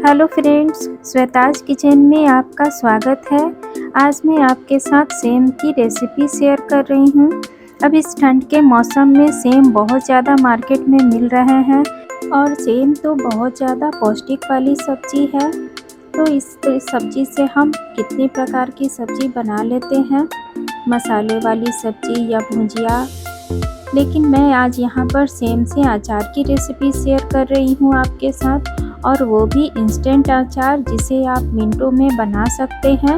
Hello friends, Shweta's kitchen में आपका स्वागत है। आज मैं आपके साथ सेम की रेसिपी शेयर कर रही हूँ। अब इस ठंड के मौसम में सेम बहुत ज़्यादा मार्केट में मिल रहे हैं और सेम तो बहुत ज़्यादा पौष्टिक वाली सब्जी है। तो इस सब्जी से हम कितनी प्रकार की सब्जी बना लेते हैं, मसाले वाली सब्जी या भुजिया। लेकिन मैं आज यहाँ पर सेम से अचार की रेसिपी शेयर कर रही हूँ आपके साथ, और वो भी इंस्टेंट अचार जिसे आप मिनटों में बना सकते हैं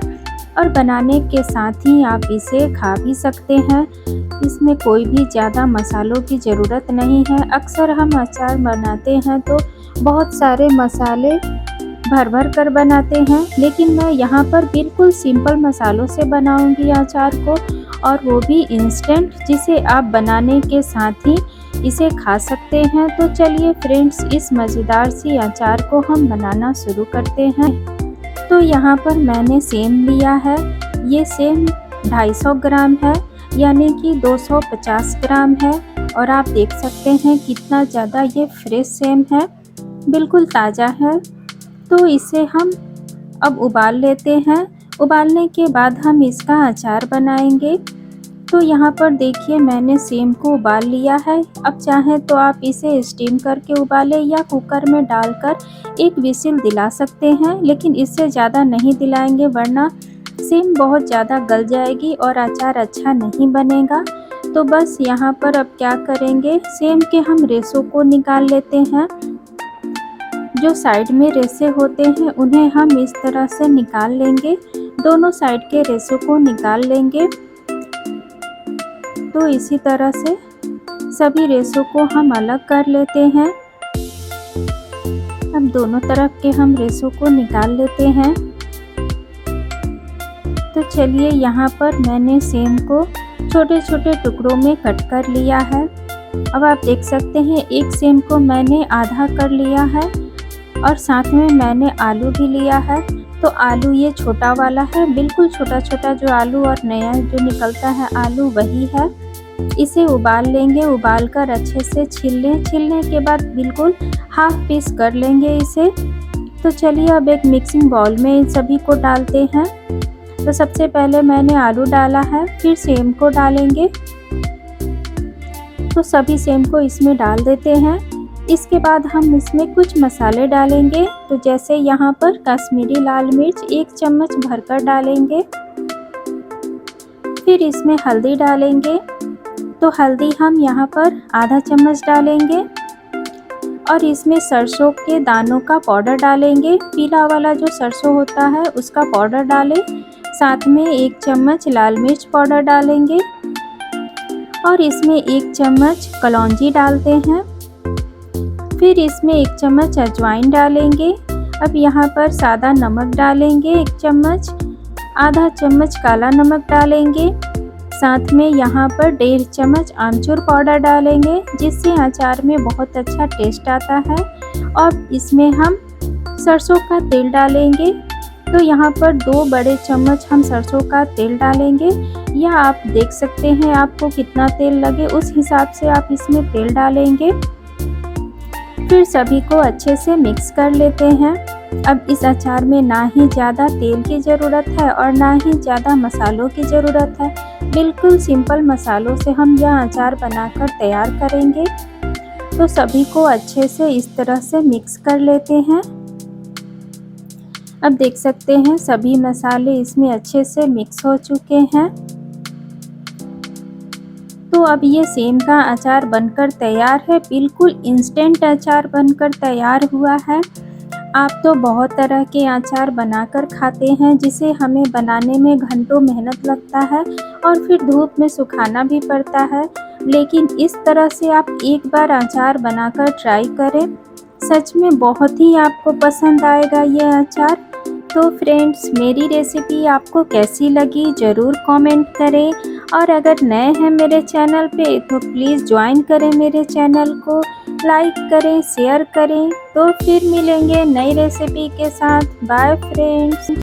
और बनाने के साथ ही आप इसे खा भी सकते हैं। इसमें कोई भी ज़्यादा मसालों की ज़रूरत नहीं है। अक्सर हम अचार बनाते हैं तो बहुत सारे मसाले भर भर कर बनाते हैं, लेकिन मैं यहाँ पर बिल्कुल सिंपल मसालों से बनाऊंगी अचार को, और वो भी इंस्टेंट, जिसे आप बनाने के साथ ही इसे खा सकते हैं। तो चलिए फ्रेंड्स, इस मज़ेदार सी अचार को हम बनाना शुरू करते हैं। तो यहाँ पर मैंने सेम लिया है। ये सेम 250 ग्राम है, यानी कि 250 ग्राम है। और आप देख सकते हैं कितना ज़्यादा ये फ्रेश सेम है, बिल्कुल ताज़ा है। तो इसे हम अब उबाल लेते हैं। उबालने के बाद हम इसका अचार बनाएंगे। तो यहाँ पर देखिए, मैंने सेम को उबाल लिया है। अब चाहें तो आप इसे स्टीम करके उबालें या कुकर में डालकर एक विसिल दिला सकते हैं, लेकिन इससे ज़्यादा नहीं दिलाएंगे वरना सेम बहुत ज़्यादा गल जाएगी और अचार अच्छा नहीं बनेगा। तो बस यहाँ पर अब क्या करेंगे, सेम के हम रेशों को निकाल लेते हैं। जो साइड में रेशे होते हैं उन्हें हम इस तरह से निकाल लेंगे। दोनों साइड के रेशों को निकाल लेंगे। तो इसी तरह से सभी रेशों को हम अलग कर लेते हैं। अब दोनों तरफ के हम रेशों को निकाल लेते हैं। तो चलिए, यहाँ पर मैंने सेम को छोटे छोटे टुकड़ों में कट कर लिया है। अब आप देख सकते हैं एक सेम को मैंने आधा कर लिया है और साथ में मैंने आलू भी लिया है। तो आलू ये छोटा वाला है, बिल्कुल छोटा छोटा जो आलू और नया जो निकलता है आलू वही है। इसे उबाल लेंगे, उबाल कर अच्छे से छील लें। छीलने के बाद बिल्कुल हाफ पीस कर लेंगे इसे। तो चलिए, अब एक मिक्सिंग बाउल में इन सभी को डालते हैं। तो सबसे पहले मैंने आलू डाला है, फिर सेम को डालेंगे। तो सभी सेम को इसमें डाल देते हैं। इसके बाद हम इसमें कुछ मसाले डालेंगे। तो जैसे यहाँ पर कश्मीरी लाल मिर्च 1 चम्मच भरकर डालेंगे। फिर इसमें हल्दी डालेंगे। तो हल्दी हम यहाँ पर आधा चम्मच डालेंगे। और इसमें सरसों के दानों का पाउडर डालेंगे। पीला वाला जो सरसों होता है उसका पाउडर डालें। साथ में 1 चम्मच लाल मिर्च पाउडर डालेंगे। और इसमें 1 चम्मच कलौंजी डालते हैं। फिर इसमें 1 चम्मच अजवाइन डालेंगे। अब यहाँ पर सादा नमक डालेंगे 1 चम्मच। आधा चम्मच काला नमक डालेंगे। साथ में यहाँ पर 1.5 चम्मच आमचूर पाउडर डालेंगे, जिससे अचार में बहुत अच्छा टेस्ट आता है। और इसमें हम सरसों का तेल डालेंगे। तो यहाँ पर 2 बड़े चम्मच हम सरसों का तेल डालेंगे, या आप देख सकते हैं आपको कितना तेल लगे उस हिसाब से आप इसमें तेल डालेंगे। फिर सभी को अच्छे से मिक्स कर लेते हैं। अब इस अचार में ना ही ज़्यादा तेल की ज़रूरत है और ना ही ज़्यादा मसालों की ज़रूरत है। बिल्कुल सिंपल मसालों से हम यह अचार बनाकर तैयार करेंगे। तो सभी को अच्छे से इस तरह से मिक्स कर लेते हैं। अब देख सकते हैं सभी मसाले इसमें अच्छे से मिक्स हो चुके हैं। तो अब ये सेम का अचार बनकर तैयार है। बिल्कुल इंस्टेंट अचार बनकर तैयार हुआ है। आप तो बहुत तरह के अचार बनाकर खाते हैं, जिसे हमें बनाने में घंटों मेहनत लगता है और फिर धूप में सुखाना भी पड़ता है। लेकिन इस तरह से आप एक बार अचार बनाकर ट्राई करें, सच में बहुत ही आपको पसंद आएगा ये अचार। तो फ्रेंड्स, मेरी रेसिपी आपको कैसी लगी ज़रूर कमेंट करें। और अगर नए हैं मेरे चैनल पे तो प्लीज़ ज्वाइन करें मेरे चैनल को, लाइक करें, शेयर करें। तो फिर मिलेंगे नई रेसिपी के साथ। Bye friends.